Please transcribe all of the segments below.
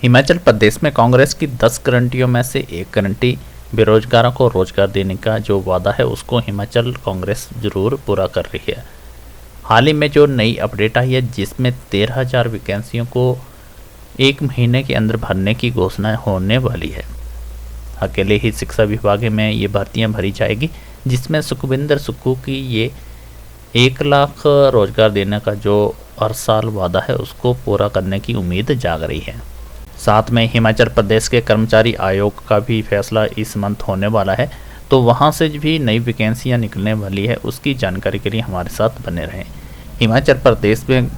हिमाचल प्रदेश में कांग्रेस की 10 गारंटियों में से एक गारंटी बेरोजगारों को रोजगार देने का जो वादा है उसको हिमाचल कांग्रेस जरूर पूरा कर रही है। हाल ही में जो नई अपडेट आई है जिसमें 13,000 वैकेंसियों को एक महीने के अंदर भरने की घोषणा होने वाली है। अकेले ही शिक्षा विभाग में ये भर्तियां भरी जाएगी, जिसमें सुखविंदर सुक्खू की ये 1 लाख रोजगार देने का जो हर साल वादा है उसको पूरा करने की उम्मीद जाग रही है। साथ में हिमाचल प्रदेश के कर्मचारी आयोग का भी फैसला इस मंथ होने वाला है, तो वहां से भी नई वैकेंसियां निकलने वाली है। उसकी जानकारी के लिए हमारे साथ बने रहें। हिमाचल प्रदेश में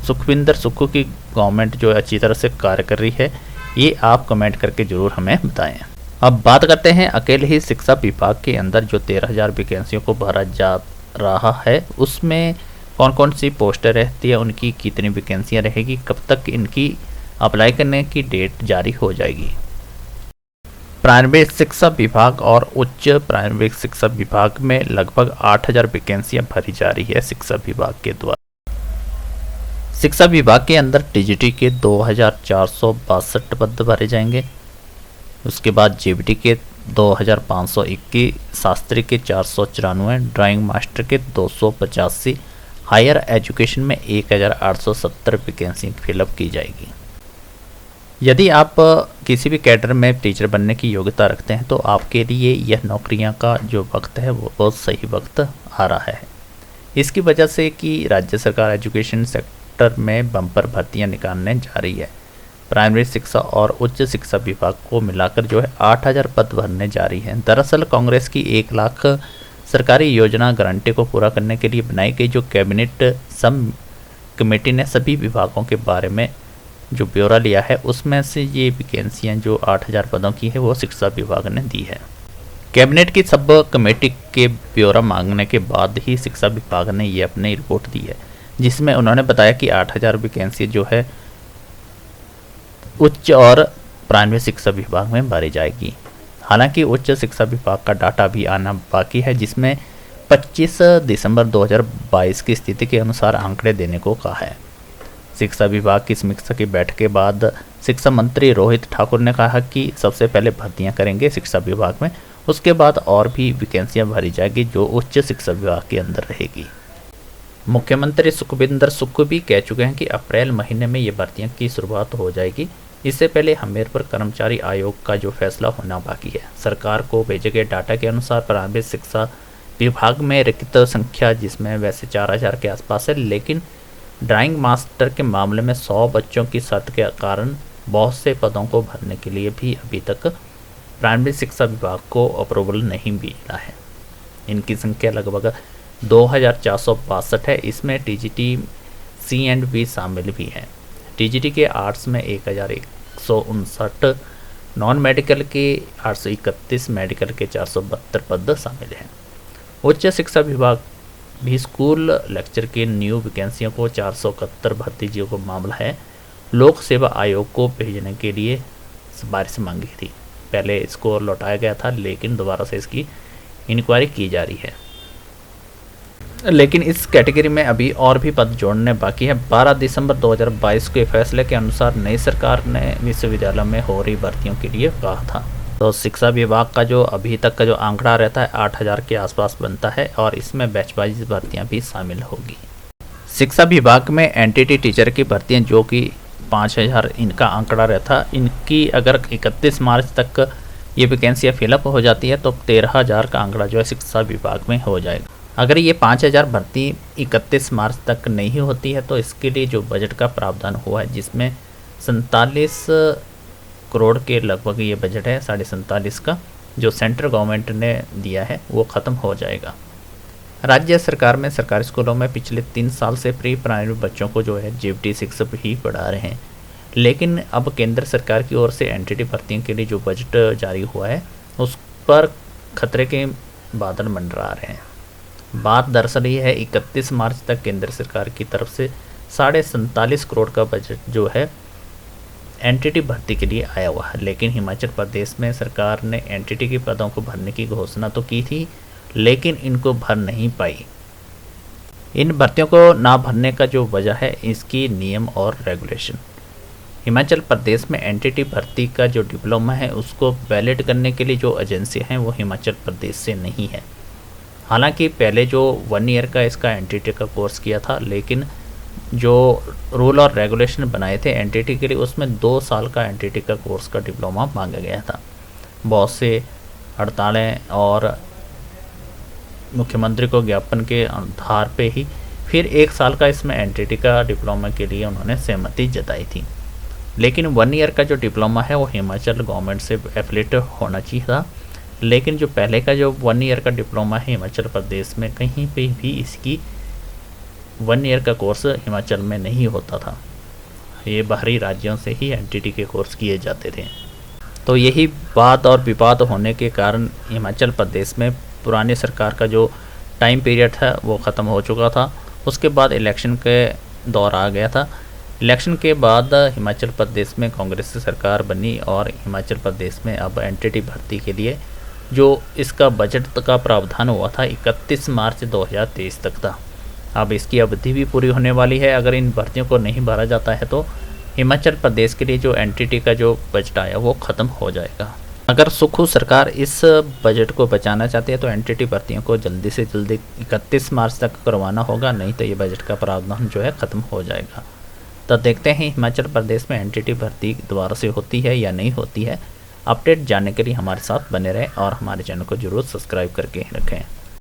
सुखविंदर सुक्खू की गवर्नमेंट जो अच्छी तरह से कार्य कर रही है, ये आप कमेंट करके ज़रूर हमें बताएं। अब बात करते हैं अकेले ही शिक्षा विभाग के अंदर जो 13,000 वैकेंसियों को भरा जा रहा है, उसमें कौन कौन सी पोस्टें रहती है, उनकी कितनी वैकेंसियाँ रहेगी, कब तक इनकी अप्लाई करने की डेट जारी हो जाएगी। प्राइमरी शिक्षा विभाग और उच्च प्राइमरी शिक्षा विभाग में लगभग 8,000 वैकेंसियां भरी जा रही है शिक्षा विभाग के द्वारा। शिक्षा विभाग के अंदर टीजीटी के 2,462 पद भरे जाएंगे। उसके बाद जीबीटी के 2,521, शास्त्री के 494, ड्राइंग मास्टर के 285, हायर एजुकेशन में 1,870 वैकेंसी फिलअप की जाएगी। यदि आप किसी भी कैडर में टीचर बनने की योग्यता रखते हैं तो आपके लिए यह नौकरियां का जो वक्त है वो बहुत सही वक्त आ रहा है। इसकी वजह से कि राज्य सरकार एजुकेशन सेक्टर में बम्पर भर्तियां निकालने जा रही है। प्राइमरी शिक्षा और उच्च शिक्षा विभाग को मिलाकर जो है 8,000 पद भरने जा रही है। दरअसल कांग्रेस की 1 लाख सरकारी योजना गारंटी को पूरा करने के लिए बनाई गई जो कैबिनेट सब कमेटी ने सभी विभागों के बारे में जो ब्यौरा लिया है, उसमें से ये वैकेंसियाँ जो 8,000 पदों की है वो शिक्षा विभाग ने दी है। कैबिनेट की सब कमेटी के ब्यौरा मांगने के बाद ही शिक्षा विभाग ने ये अपनी रिपोर्ट दी है, जिसमें उन्होंने बताया कि 8,000 वैकेंसी जो है उच्च और प्राइमरी शिक्षा विभाग में भरी जाएगी। हालांकि उच्च शिक्षा विभाग का डाटा भी आना बाकी है, जिसमें 25 दिसंबर 2022 की स्थिति के अनुसार आंकड़े देने को कहा है। शिक्षा विभाग की समीक्षा की बैठक के बाद शिक्षा मंत्री रोहित ठाकुर ने कहा कि सबसे पहले भर्तियां करेंगे शिक्षा विभाग में, उसके बाद और भी वैकेंसियां भरी जाएगी जो उच्च शिक्षा विभाग के अंदर रहेगी। मुख्यमंत्री सुखविंदर सुक्खू भी कह चुके हैं कि अप्रैल महीने में ये भर्तियां की शुरुआत हो जाएगी। इससे पहले हमीरपुर कर्मचारी आयोग का जो फैसला होना बाकी है। सरकार को भेजे गए डाटा के अनुसार प्रारंभिक शिक्षा विभाग में रिक्त संख्या जिसमें वैसे 4,000 के आसपास है, लेकिन ड्राइंग मास्टर के मामले में 100 बच्चों की शर्त के कारण बहुत से पदों को भरने के लिए भी अभी तक प्राइमरी शिक्षा विभाग को अप्रूवल नहीं मिला है। इनकी संख्या लगभग 2,462 है। इसमें टीजीटी C&B शामिल भी हैं। टीजीटी के आर्ट्स में 1,159, नॉन मेडिकल के 831, मेडिकल के 472 पद शामिल हैं। उच्च शिक्षा विभाग भी स्कूल लेक्चर के न्यू वैकेंसियों को 471 भर्ती को मामला है। लोक सेवा आयोग को भेजने के लिए सिफारिश मांगी थी। पहले इसको लौटाया गया था, लेकिन दोबारा से इसकी इंक्वायरी की जा रही है। लेकिन इस कैटेगरी में अभी और भी पद जोड़ने बाकी है। 12 दिसंबर 2022 के फैसले के अनुसार नई सरकार ने विश्वविद्यालय में हो रही भर्तियों के लिए कहा था। तो शिक्षा विभाग का जो अभी तक का जो आंकड़ा रहता है 8,000 के आसपास बनता है और इसमें बैच वाइज भर्तियाँ भी शामिल होगी। शिक्षा विभाग में एनटीटी टीचर की भर्तियाँ जो कि 5,000 इनका आंकड़ा रहता, इनकी अगर 31 मार्च तक ये वैकेंसियाँ फिलअप हो जाती है तो 13,000 का आंकड़ा जो है शिक्षा विभाग में हो जाएगा। अगर ये 5,000 भर्ती 31 मार्च तक नहीं होती है तो इसके लिए जो बजट का प्रावधान हुआ है, जिसमें 47 करोड़ के लगभग ये बजट है, 47.5 का जो सेंट्रल गवर्नमेंट ने दिया है वो ख़त्म हो जाएगा। राज्य सरकार में सरकारी स्कूलों में पिछले 3 साल से प्री प्राइमरी बच्चों को जो है जीबीटी शिक्षक ही पढ़ा रहे हैं, लेकिन अब केंद्र सरकार की ओर से एनटीटी भर्तियों के लिए जो बजट जारी हुआ है उस पर खतरे के बादल मंडरा रहे हैं। बात दरअसल ये है 31 मार्च तक केंद्र सरकार की तरफ से 47.5 करोड़ का बजट जो है एनटीटी भर्ती के लिए आया हुआ है, लेकिन हिमाचल प्रदेश में सरकार ने एनटीटी के पदों को भरने की घोषणा तो की थी, लेकिन इनको भर नहीं पाई। इन भर्तियों को ना भरने का जो वजह है इसकी नियम और रेगुलेशन। हिमाचल प्रदेश में एनटीटी भर्ती का जो डिप्लोमा है उसको वैलिड करने के लिए जो एजेंसी हैं वो हिमाचल प्रदेश से नहीं है। हालांकि पहले जो 1 ईयर का इसका एनटीटी का कोर्स किया था, लेकिन जो रूल और रेगुलेशन बनाए थे एनटीटी के लिए उसमें 2 साल का एनटीटी का कोर्स का डिप्लोमा मांगा गया था। बहुत से हड़तालें और मुख्यमंत्री को ज्ञापन के आधार पे ही फिर 1 साल का इसमें एनटीटी का डिप्लोमा के लिए उन्होंने सहमति जताई थी। लेकिन 1 ईयर का जो डिप्लोमा है वो हिमाचल गवर्नमेंट से एफिलेट होना चाहिए था। लेकिन जो पहले का जो 1 ईयर का डिप्लोमा है हिमाचल प्रदेश में कहीं पे भी इसकी 1 ईयर का कोर्स हिमाचल में नहीं होता था। ये बाहरी राज्यों से ही एनटीटी के कोर्स किए जाते थे। तो यही बात और विवाद होने के कारण हिमाचल प्रदेश में पुरानी सरकार का जो टाइम पीरियड था वो ख़त्म हो चुका था। उसके बाद इलेक्शन के दौर आ गया था। इलेक्शन के बाद हिमाचल प्रदेश में कांग्रेस की सरकार बनी और हिमाचल प्रदेश में अब एनटीटी भर्ती के लिए जो इसका बजट का प्रावधान हुआ था 31 मार्च 2023 तक था। अब इसकी अवधि भी पूरी होने वाली है। अगर इन भर्तियों को नहीं भरा जाता है तो हिमाचल प्रदेश के लिए जो एनटीटी का जो बजट आया वो ख़त्म हो जाएगा। अगर सुखू सरकार इस बजट को बचाना चाहती है तो एनटीटी भर्तियों को जल्दी से जल्दी 31 मार्च तक करवाना होगा, नहीं तो ये बजट का प्रावधान जो है ख़त्म हो जाएगा। तो देखते हैं हिमाचल प्रदेश में एनटीटी भर्ती दोबारा से होती है या नहीं होती है। अपडेट जानने के लिए हमारे साथ बने रहें और हमारे चैनल को जरूर सब्सक्राइब करके रखें।